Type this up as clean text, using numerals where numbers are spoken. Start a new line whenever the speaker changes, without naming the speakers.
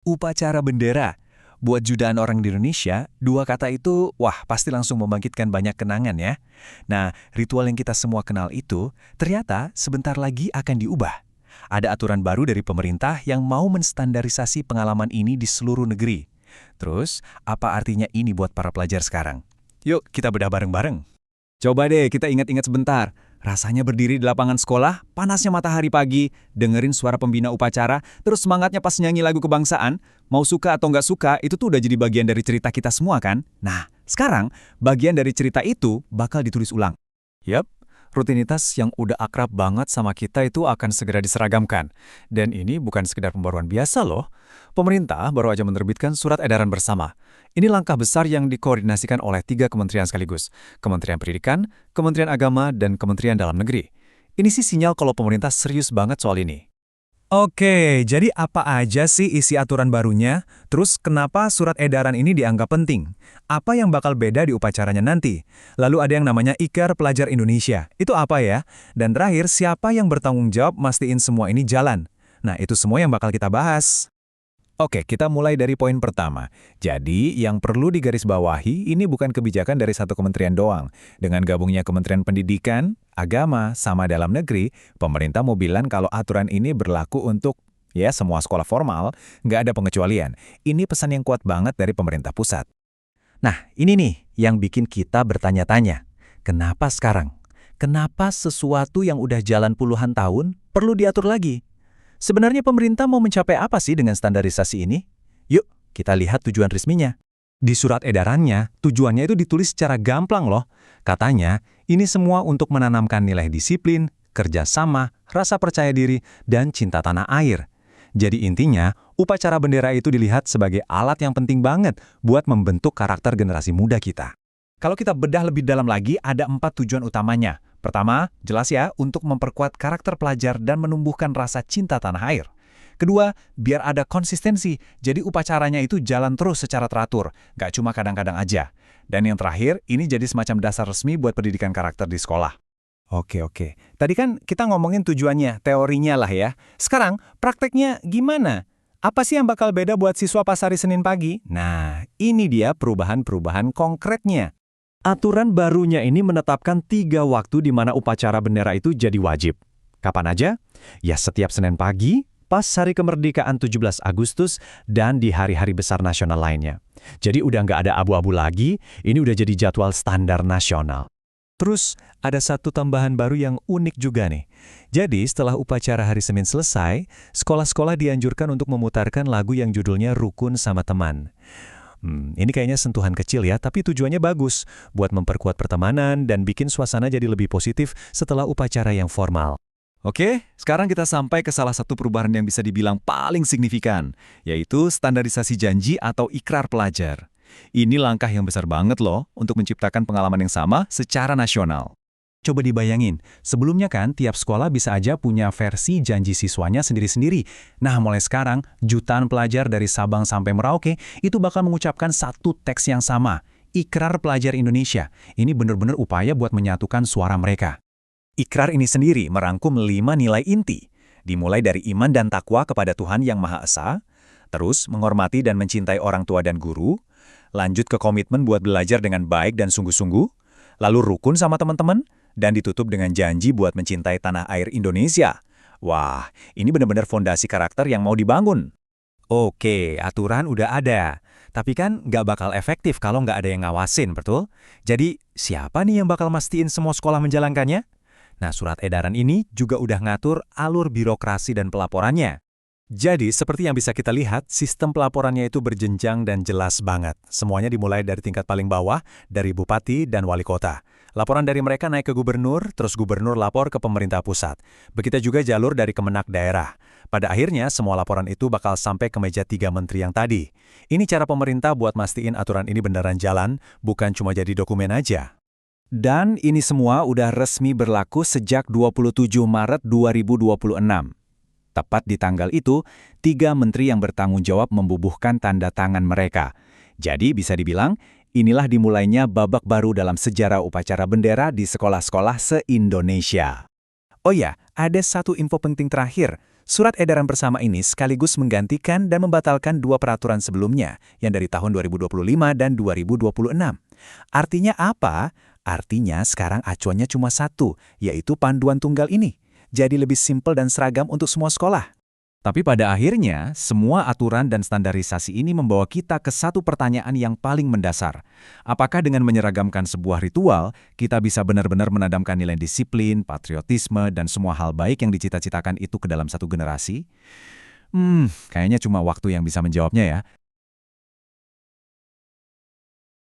Upacara bendera. Buat jutaan orang di Indonesia, dua kata itu, wah pasti langsung membangkitkan banyak kenangan ya. Nah, ritual yang kita semua kenal itu, ternyata sebentar lagi akan diubah. Ada aturan baru dari pemerintah yang mau menstandarisasi pengalaman ini di seluruh negeri. Terus, apa artinya ini buat para pelajar sekarang? Yuk, kita bedah bareng-bareng. Coba deh kita ingat-ingat sebentar. Rasanya berdiri di lapangan sekolah, panasnya matahari pagi, dengerin suara pembina upacara, terus semangatnya pas nyanyi lagu kebangsaan, mau suka atau nggak suka, itu tuh udah jadi bagian dari cerita kita semua kan? Nah, sekarang bagian dari cerita itu bakal ditulis ulang. Yap, rutinitas yang udah akrab banget sama kita itu akan segera diseragamkan. Dan ini bukan sekedar pembaruan biasa loh. Pemerintah baru aja menerbitkan surat edaran bersama. Ini langkah besar yang dikoordinasikan oleh 3 kementerian sekaligus. Kementerian Pendidikan, Kementerian Agama, dan Kementerian Dalam Negeri. Ini sih sinyal kalau pemerintah serius banget soal ini. Oke, jadi apa aja sih isi aturan barunya? Terus kenapa surat edaran ini dianggap penting? Apa yang bakal beda di upacaranya nanti? Lalu ada yang namanya Ikrar Pelajar Indonesia. Itu apa ya? Dan terakhir, siapa yang bertanggung jawab mastiin semua ini jalan? Nah, itu semua yang bakal kita bahas. Oke, kita mulai dari poin pertama. Jadi, yang perlu digarisbawahi ini bukan kebijakan dari satu kementerian doang. Dengan gabungnya Kementerian Pendidikan, Agama, sama Dalam Negeri, pemerintah mau bilang kalau aturan ini berlaku untuk, ya, semua sekolah formal, nggak ada pengecualian. Ini pesan yang kuat banget dari pemerintah pusat. Nah, ini nih yang bikin kita bertanya-tanya. Kenapa sekarang? Kenapa sesuatu yang udah jalan puluhan tahun perlu diatur lagi? Sebenarnya pemerintah mau mencapai apa sih dengan standarisasi ini? Yuk, kita lihat tujuan resminya. Di surat edarannya, tujuannya itu ditulis secara gamblang loh. Katanya, ini semua untuk menanamkan nilai disiplin, kerjasama, rasa percaya diri, dan cinta tanah air. Jadi intinya, upacara bendera itu dilihat sebagai alat yang penting banget buat membentuk karakter generasi muda kita. Kalau kita bedah lebih dalam lagi, ada 4 tujuan utamanya. Pertama, jelas ya, untuk memperkuat karakter pelajar dan menumbuhkan rasa cinta tanah air. Kedua, biar ada konsistensi, jadi upacaranya itu jalan terus secara teratur, nggak cuma kadang-kadang aja. Dan yang terakhir, ini jadi semacam dasar resmi buat pendidikan karakter di sekolah. Oke. Tadi kan kita ngomongin tujuannya, teorinya lah ya. Sekarang, prakteknya gimana? Apa sih yang bakal beda buat siswa pas hari Senin pagi? Nah, ini dia perubahan-perubahan konkretnya. Aturan barunya ini menetapkan 3 waktu di mana upacara bendera itu jadi wajib. Kapan aja? Ya setiap Senin pagi, pas hari kemerdekaan 17 Agustus, dan di hari-hari besar nasional lainnya. Jadi udah nggak ada abu-abu lagi, ini udah jadi jadwal standar nasional. Terus, ada satu tambahan baru yang unik juga nih. Jadi, setelah upacara hari Senin selesai, sekolah-sekolah dianjurkan untuk memutarkan lagu yang judulnya Rukun Sama Teman. Ini kayaknya sentuhan kecil ya, tapi tujuannya bagus, buat memperkuat pertemanan dan bikin suasana jadi lebih positif setelah upacara yang formal. Oke, sekarang kita sampai ke salah satu perubahan yang bisa dibilang paling signifikan, yaitu standarisasi janji atau ikrar pelajar. Ini langkah yang besar banget loh untuk menciptakan pengalaman yang sama secara nasional. Coba dibayangin, sebelumnya kan tiap sekolah bisa aja punya versi janji siswanya sendiri-sendiri. Nah, mulai sekarang, jutaan pelajar dari Sabang sampai Merauke itu bakal mengucapkan satu teks yang sama, Ikrar Pelajar Indonesia. Ini benar-benar upaya buat menyatukan suara mereka. Ikrar ini sendiri merangkum 5 nilai inti, dimulai dari iman dan takwa kepada Tuhan Yang Maha Esa, terus menghormati dan mencintai orang tua dan guru, lanjut ke komitmen buat belajar dengan baik dan sungguh-sungguh, lalu rukun sama teman-teman, dan ditutup dengan janji buat mencintai tanah air Indonesia. Wah, ini benar-benar fondasi karakter yang mau dibangun. Oke, aturan udah ada. Tapi kan nggak bakal efektif kalau nggak ada yang ngawasin, betul? Jadi, siapa nih yang bakal mastiin semua sekolah menjalankannya? Nah, surat edaran ini juga udah ngatur alur birokrasi dan pelaporannya. Jadi, seperti yang bisa kita lihat, sistem pelaporannya itu berjenjang dan jelas banget. Semuanya dimulai dari tingkat paling bawah, dari bupati dan wali kota. Laporan dari mereka naik ke gubernur, terus gubernur lapor ke pemerintah pusat. Begitu juga jalur dari Kemenak daerah. Pada akhirnya, semua laporan itu bakal sampai ke meja 3 menteri yang tadi. Ini cara pemerintah buat mastiin aturan ini beneran jalan, bukan cuma jadi dokumen aja. Dan ini semua udah resmi berlaku sejak 27 Maret 2026. Tepat di tanggal itu, 3 menteri yang bertanggung jawab membubuhkan tanda tangan mereka. Jadi bisa dibilang, inilah dimulainya babak baru dalam sejarah upacara bendera di sekolah-sekolah se-Indonesia. Oh ya, ada satu info penting terakhir. Surat edaran bersama ini sekaligus menggantikan dan membatalkan dua peraturan sebelumnya, yang dari tahun 2025 dan 2026. Artinya apa? Artinya sekarang acuannya cuma satu, yaitu panduan tunggal ini. Jadi lebih simpel dan seragam untuk semua sekolah. Tapi pada akhirnya, semua aturan dan standarisasi ini membawa kita ke satu pertanyaan yang paling mendasar. Apakah dengan menyeragamkan sebuah ritual, kita bisa benar-benar menanamkan nilai disiplin, patriotisme, dan semua hal baik yang dicita-citakan itu ke dalam satu generasi? Kayaknya cuma waktu yang bisa menjawabnya ya.